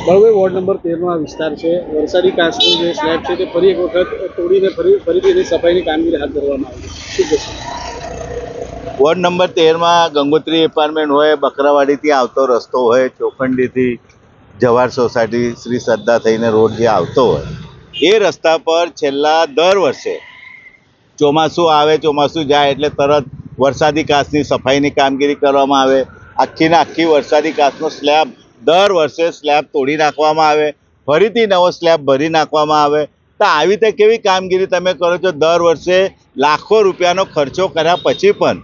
બળવાઈ ward number 13નો આ વિસ્તાર છે. વરસાદી કાચનો જે સ્લેબ છે તે ફરી એક વખત તોડીને ફરીથી એની સફાઈની કામગીરી હાથ ધરવામાં આવી છે. શું કહેશો? વોર્ડ નંબર 13માં ગંગોત્રી એપાર્ટમેન્ટ હોય, બકરાવાડીથી આવતો રસ્તો હોય, ચોખંડીથી જવાહર સોસાયટી શ્રી શ્રદ્ધા થઈને રોડ જે આવતો હોય, એ રસ્તા પર છેલ્લા દર વર્ષે ચોમાસું આવે, ચોમાસું જાય એટલે તરત વરસાદી કાચની સફાઈની કામગીરી કરવામાં આવે. આખી ને આખી વરસાદી કાચનો સ્લેબ દર વર્ષે સ્લેબ તોડી નાખવામાં આવે, ફરીથી નવો સ્લેબ ભરી નાખવામાં આવે. તો આવી રીતે કેવી કામગીરી તમે કરો છો? દર વર્ષે લાખો રૂપિયાનો ખર્ચો કર્યા પછી પણ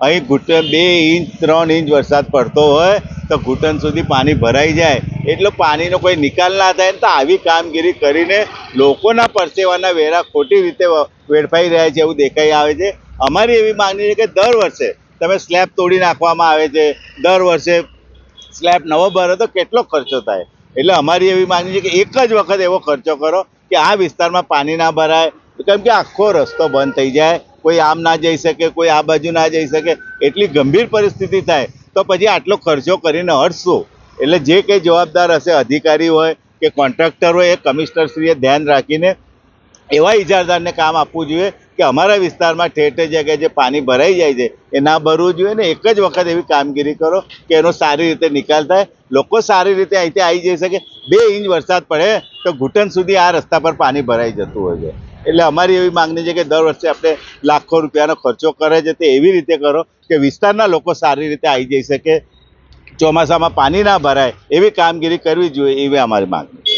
અહીં ઘૂંટણ 2 ઇંચ 3 ઇંચ વરસાદ પડતો હોય તો ઘૂંટણ સુધી પાણી ભરાઈ જાય, એટલે પાણીનો કોઈ નિકાલ ના થાય. તો આવી કામગીરી કરીને લોકોના પરસેવાના વેરા ખોટી રીતે વેડફાઈ રહ્યા છે એવું દેખાઈ આવે છે. અમારી એવી માંગણી છે કે દર વર્ષે તમે સ્લેબ તોડી નાખવામાં આવે છે, દર વર્ષે સ્લેબ નવો ભરો તો કેટલો ખર્ચો થાય. એટલે અમારી એવી માંગણી છે કે એક જ વખત એવો ખર્ચો કરો કે આ વિસ્તારમાં પાણી ના ભરાય, કેમ કે આખો રસ્તો બંધ થઈ જાય, કોઈ આમ ના જઈ શકે, કોઈ આ બાજુ ના જઈ શકે, એટલી ગંભીર પરિસ્થિતિ થાય તો પછી આટલો ખર્ચો કરીને હટશું. એટલે જે કંઈ જવાબદાર હશે, અધિકારી હોય કે કોન્ટ્રાક્ટર હોય, એ કમિશનરશ્રીએ ધ્યાન રાખીને એવા ઇજારદારને કામ આપવું જોઈએ કે અમારા વિસ્તારમાં ઠેર ઠેર જગ્યાએ જે પાણી ભરાઈ જાય છે એ ના ભરવું જોઈએ ને એક જ વખત એવી કામગીરી કરો કે એનો સારી રીતે નિકાલ થાય, લોકો સારી રીતે અહીંથી આવી જઈ શકે. 2 ઇંચ વરસાદ પડે તો ઘૂંટણ સુધી આ રસ્તા પર પાણી ભરાઈ જતું હોય છે. એટલે અમારી એવી માંગણી છે કે દર વર્ષે આપણે લાખો રૂપિયાનો ખર્ચો કરે છે તે એવી રીતે કરો કે વિસ્તારના લોકો સારી રીતે આવી જઈ શકે, ચોમાસામાં પાણી ના ભરાય એવી કામગીરી કરવી જોઈએ, એવી અમારી માંગણી.